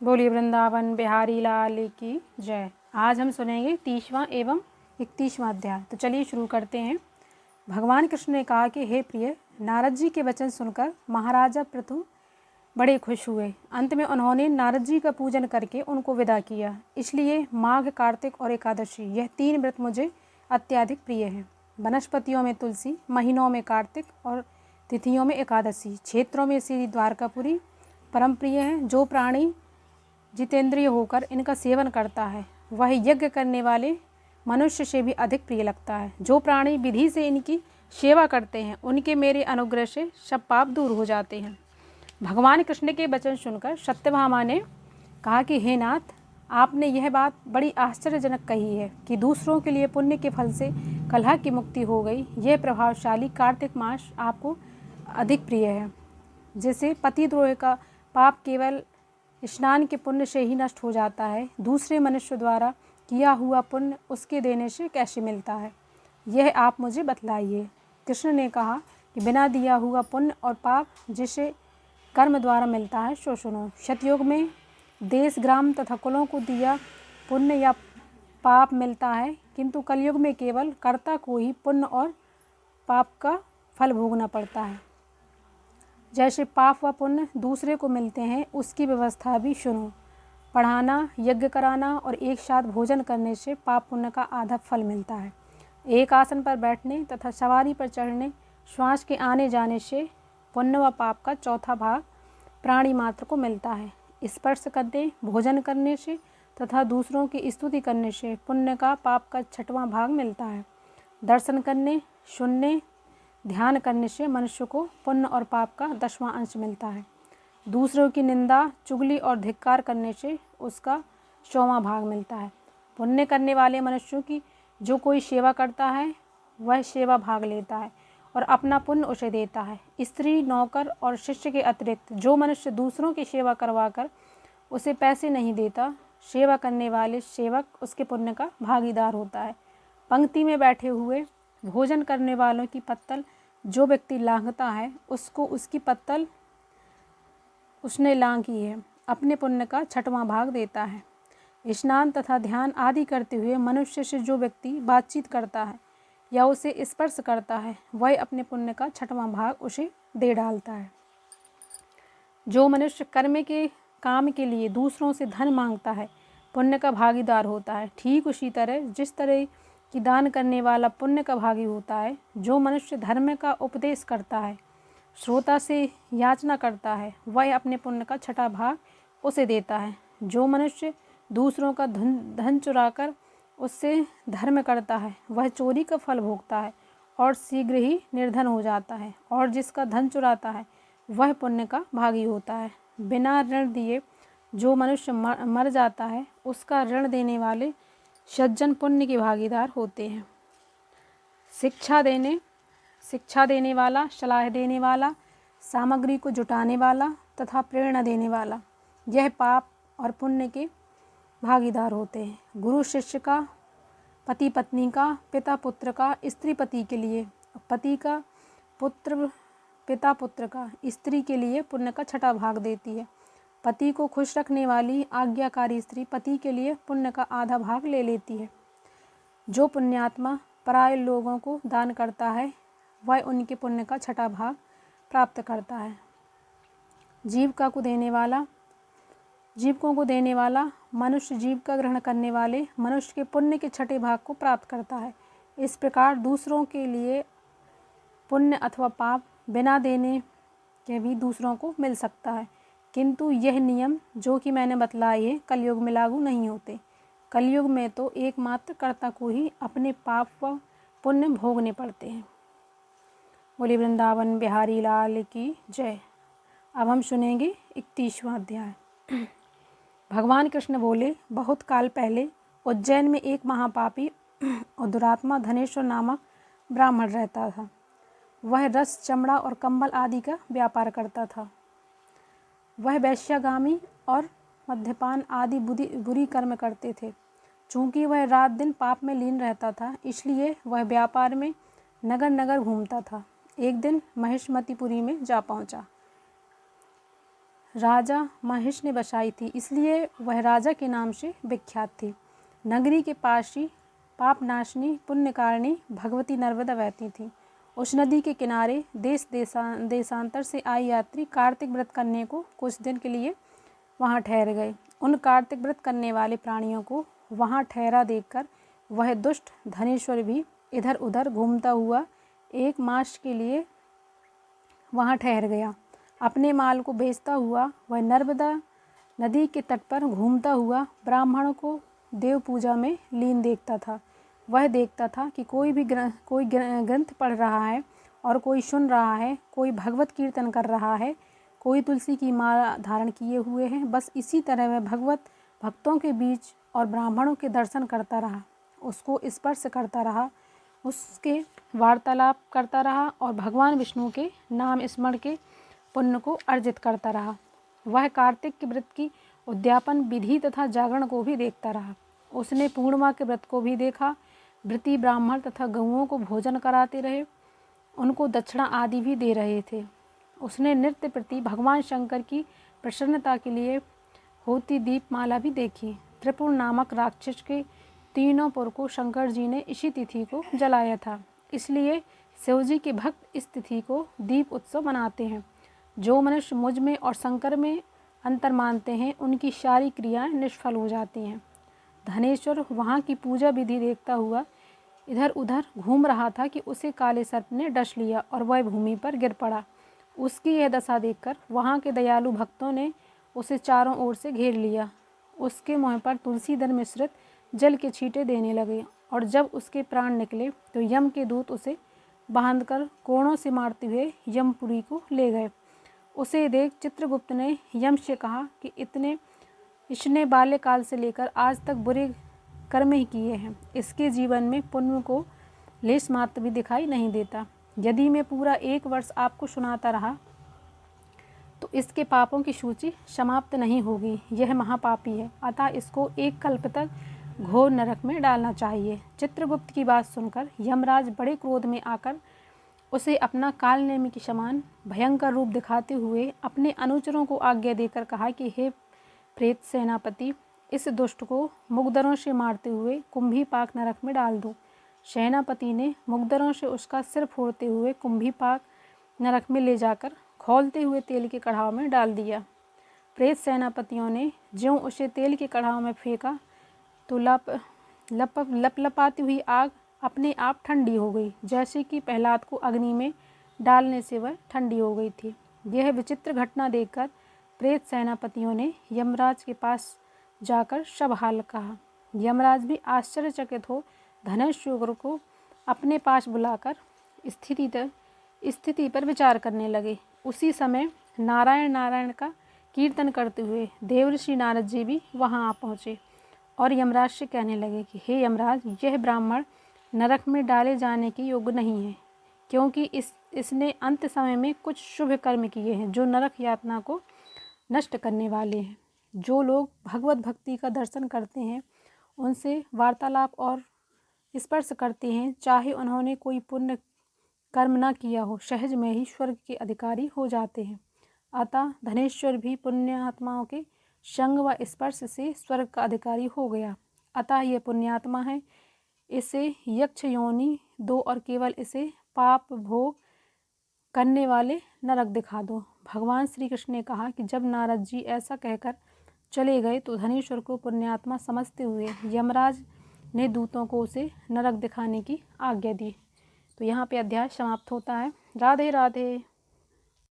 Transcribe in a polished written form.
बोलिए वृंदावन बिहारी लाल की जय। आज हम सुनेंगे 30वां एवं 31वां अध्याय। तो चलिए शुरू करते हैं। भगवान कृष्ण ने कहा कि हे प्रिय, नारद जी के वचन सुनकर महाराजा पृथु बड़े खुश हुए। अंत में उन्होंने नारद जी का पूजन करके उनको विदा किया। इसलिए माघ, कार्तिक और एकादशी, यह 3 व्रत मुझे अत्यधिक प्रिय हैं। वनस्पतियों में तुलसी, महीनों में कार्तिक और तिथियों में एकादशी, क्षेत्रों में श्री द्वारकापुरी परम प्रिय है। जो प्राणी जितेंद्रिय होकर इनका सेवन करता है वह यज्ञ करने वाले मनुष्य से भी अधिक प्रिय लगता है। जो प्राणी विधि से इनकी सेवा करते हैं उनके मेरे अनुग्रह से सब पाप दूर हो जाते हैं। भगवान कृष्ण के वचन सुनकर सत्यभामा ने कहा कि हे नाथ, आपने यह बात बड़ी आश्चर्यजनक कही है कि दूसरों के लिए पुण्य के फल से कलह की मुक्ति हो गई। यह प्रभावशाली कार्तिक मास आपको अधिक प्रिय है, जिसे पतिद्रोह का पाप केवल स्नान के पुण्य से ही नष्ट हो जाता है। दूसरे मनुष्य द्वारा किया हुआ पुण्य उसके देने से कैसे मिलता है, यह आप मुझे बतलाइए। कृष्ण ने कहा कि बिना दिया हुआ पुण्य और पाप जिसे कर्म द्वारा मिलता है सो सुनो। सतयुग में देश, ग्राम तथा कुलों को दिया पुण्य या पाप मिलता है, किंतु कलयुग में केवल कर्ता को ही पुण्य और पाप का फल भोगना पड़ता है। जैसे पाप व पुण्य दूसरे को मिलते हैं, उसकी व्यवस्था भी सुनो। पढ़ाना, यज्ञ कराना और एक साथ भोजन करने से पाप पुण्य का आधा फल मिलता है। एक आसन पर बैठने तथा सवारी पर चढ़ने, श्वास के आने जाने से पुण्य व पाप का चौथा भाग प्राणी मात्र को मिलता है। स्पर्श करने, भोजन करने से तथा दूसरों की स्तुति करने से पुण्य का पाप का 6वां भाग मिलता है। दर्शन करने, सुनने, ध्यान करने से मनुष्य को पुण्य और पाप का 10वां अंश मिलता है। दूसरों की निंदा, चुगली और धिक्कार करने से उसका 100वां भाग मिलता है। पुण्य करने वाले मनुष्यों की जो कोई सेवा करता है वह सेवा भाग लेता है और अपना पुण्य उसे देता है। स्त्री, नौकर और शिष्य के अतिरिक्त जो मनुष्य दूसरों की सेवा करवाकर उसे पैसे नहीं देता, सेवा करने वाले सेवक उसके पुण्य का भागीदार होता है। पंक्ति में बैठे हुए भोजन करने वालों की पत्तल जो व्यक्ति लांघता है, उसको उसकी पत्तल उसने लांघी है अपने पुण्य का 6वां भाग देता है। स्नान तथा ध्यान आदि करते हुए मनुष्य से जो व्यक्ति बातचीत करता है या उसे स्पर्श करता है, वह अपने पुण्य का 6वां भाग उसे दे डालता है। जो मनुष्य कर्म के काम के लिए दूसरों से धन मांगता है, पुण्य का भागीदार होता है। ठीक उसी तरह जिस तरह कि दान करने वाला पुण्य का भागी होता है, जो मनुष्य धर्म का उपदेश करता है, श्रोता से याचना करता है, वह अपने पुण्य का 6वां भाग उसे देता है। जो मनुष्य दूसरों का धन चुराकर उससे धर्म करता है, वह चोरी का फल भोगता है और शीघ्र ही निर्धन हो जाता है। और जिसका धन चुराता है वह पुण्य का भागी होता है। बिना ऋण दिए जो मनुष्य मर जाता है, उसका ऋण देने वाले सज्जन पुण्य के भागीदार होते हैं। शिक्षा देने वाला, सलाह देने वाला, सामग्री को जुटाने वाला तथा प्रेरणा देने वाला, यह पाप और पुण्य के भागीदार होते हैं। गुरु शिष्य का, पति पत्नी का, पिता पुत्र का, स्त्री पति के लिए, पति का पुत्र, पिता पुत्र का स्त्री के लिए पुण्य का 6वां भाग देती है। पति को खुश रखने वाली आज्ञाकारी स्त्री पति के लिए पुण्य का आधा भाग ले लेती है। जो पुण्यात्मा पराये लोगों को दान करता है, वह उनके पुण्य का 6वां भाग प्राप्त करता है। जीविकों को देने वाला मनुष्य जीविका ग्रहण करने वाले मनुष्य के पुण्य के 6वें भाग को प्राप्त करता है। इस प्रकार दूसरों के लिए पुण्य अथवा पाप बिना देने के भी दूसरों को मिल सकता है, किंतु यह नियम जो कि मैंने बतलाए हैं कलयुग में लागू नहीं होते। कलयुग में तो एकमात्र कर्ता को ही अपने पाप व पुण्य भोगने पड़ते हैं। बोले वृंदावन बिहारी लाल की जय। अब हम सुनेंगे 31वां अध्याय। भगवान कृष्ण बोले, बहुत काल पहले उज्जैन में एक महापापी और दुरात्मा धनेश्वर नामक ब्राह्मण रहता था। वह रस, चमड़ा और कंबल आदि का व्यापार करता था। वह वैश्यागामी और मद्यपान आदि बुरी कर्म करते थे। चूँकि वह रात दिन पाप में लीन रहता था, इसलिए वह व्यापार में नगर नगर घूमता था। एक दिन महिष्मतिपुरी में जा पहुँचा। राजा महिष ने बसाई थी, इसलिए वह राजा के नाम से विख्यात थी। नगरी के पास ही पापनाशिनी पुण्यकारिणी भगवती नर्मदा बहती थी। उस नदी के किनारे देशांतर से आए यात्री कार्तिक व्रत करने को कुछ दिन के लिए वहां ठहर गए। उन कार्तिक व्रत करने वाले प्राणियों को वहां ठहरा देखकर वह दुष्ट धनेश्वर भी इधर उधर घूमता हुआ 1 मास के लिए वहां ठहर गया। अपने माल को बेचता हुआ वह नर्मदा नदी के तट पर घूमता हुआ ब्राह्मणों को देव पूजा में लीन देखता था। वह देखता था कि कोई ग्रंथ पढ़ रहा है और कोई सुन रहा है, कोई भगवत कीर्तन कर रहा है, कोई तुलसी की माला धारण किए हुए हैं। बस इसी तरह वह भक्तों के बीच और ब्राह्मणों के दर्शन करता रहा, उसको स्पर्श करता रहा, उसके वार्तालाप करता रहा और भगवान विष्णु के नाम स्मरण के पुण्य को अर्जित करता रहा। वह कार्तिक के व्रत की उद्यापन विधि तथा जागरण को भी देखता रहा। उसने पूर्णिमा के व्रत को भी देखा। व्रती ब्राह्मण तथा गऊओं को भोजन कराते रहे, उनको दक्षिणा आदि भी दे रहे थे। उसने नृत्य प्रति भगवान शंकर की प्रसन्नता के लिए होती दीपमाला भी देखी। त्रिपुर नामक राक्षस के 3 पुर को शंकर जी ने इसी तिथि को जलाया था, इसलिए शिवजी के भक्त इस तिथि को दीप उत्सव मनाते हैं। जो मनुष्य मुझ में और शंकर में अंतर मानते हैं, उनकी सारी क्रियाएं निष्फल हो जाती हैं। धनेश्वर वहाँ की पूजा विधि देखता हुआ इधर उधर घूम रहा था कि उसे काले सर्प ने डस लिया और वह भूमि पर गिर पड़ा। उसकी यह दशा देखकर वहाँ के दयालु भक्तों ने उसे चारों ओर से घेर लिया। उसके मुँह पर तुलसी दल मिश्रित जल के छींटे देने लगे और जब उसके प्राण निकले तो यम के दूत उसे बांधकर कोड़ों से मारते हुए यमपुरी को ले गए। उसे देख चित्रगुप्त ने यम से कहा कि इसने बाल्यकाल से लेकर आज तक बुरे कर्म ही किए हैं। इसके जीवन में पुण्य को लेश मात्र भी दिखाई नहीं देता। यदि मैं पूरा 1 वर्ष आपको सुनाता रहा तो इसके पापों की सूची समाप्त नहीं होगी। यह महापापी है, अतः इसको 1 कल्प तक घोर नरक में डालना चाहिए। चित्रगुप्त की बात सुनकर यमराज बड़े क्रोध में आकर उसे अपना कालनेमी के समान भयंकर रूप दिखाते हुए अपने अनुचरों को आज्ञा देकर कहा कि हे प्रेत सेनापति, इस दुष्ट को मुगदरों से मारते हुए कुंभीपाक नरक में डाल दो। सेनापति ने मुगदरों से उसका सिर फोड़ते हुए कुंभीपाक नरक में ले जाकर खौलते हुए तेल के कढ़ाव में डाल दिया। प्रेत सेनापतियों ने ज्यों उसे तेल के कढ़ाव में फेंका तो लपलपाती हुई आग अपने आप ठंडी हो गई, जैसे कि प्रहलाद को अग्नि में डालने से वह ठंडी हो गई थी। यह विचित्र घटना देखकर प्रेत सेनापतियों ने यमराज के पास जाकर सब हाल कहा। यमराज भी आश्चर्यचकित हो धनेश्वर को अपने पास बुलाकर स्थिति पर विचार करने लगे। उसी समय नारायण नारायण का कीर्तन करते हुए देवर्षि नारद जी भी वहां आ पहुँचे और यमराज से कहने लगे कि हे यमराज, यह ब्राह्मण नरक में डाले जाने के योग्य नहीं है, क्योंकि इसने अंत समय में कुछ शुभ कर्म किए हैं जो नरक यातना को नष्ट करने वाले हैं। जो लोग भगवत भक्ति का दर्शन करते हैं, उनसे वार्तालाप और स्पर्श करते हैं, चाहे उन्होंने कोई पुण्य कर्म न किया हो, सहज में ही स्वर्ग के अधिकारी हो जाते हैं। अतः धनेश्वर भी पुण्यात्माओं के संग व स्पर्श से स्वर्ग का अधिकारी हो गया। अतः यह पुण्यात्मा है, इसे यक्ष योनि दो और केवल इसे पाप भोग करने वाले नरक दिखा दो। भगवान श्री कृष्ण ने कहा कि जब नारद जी ऐसा कहकर चले गए तो धनेश्वर को पुण्यात्मा समझते हुए यमराज ने दूतों को उसे नरक दिखाने की आज्ञा दी। तो यहाँ पे अध्याय समाप्त होता है। राधे राधे।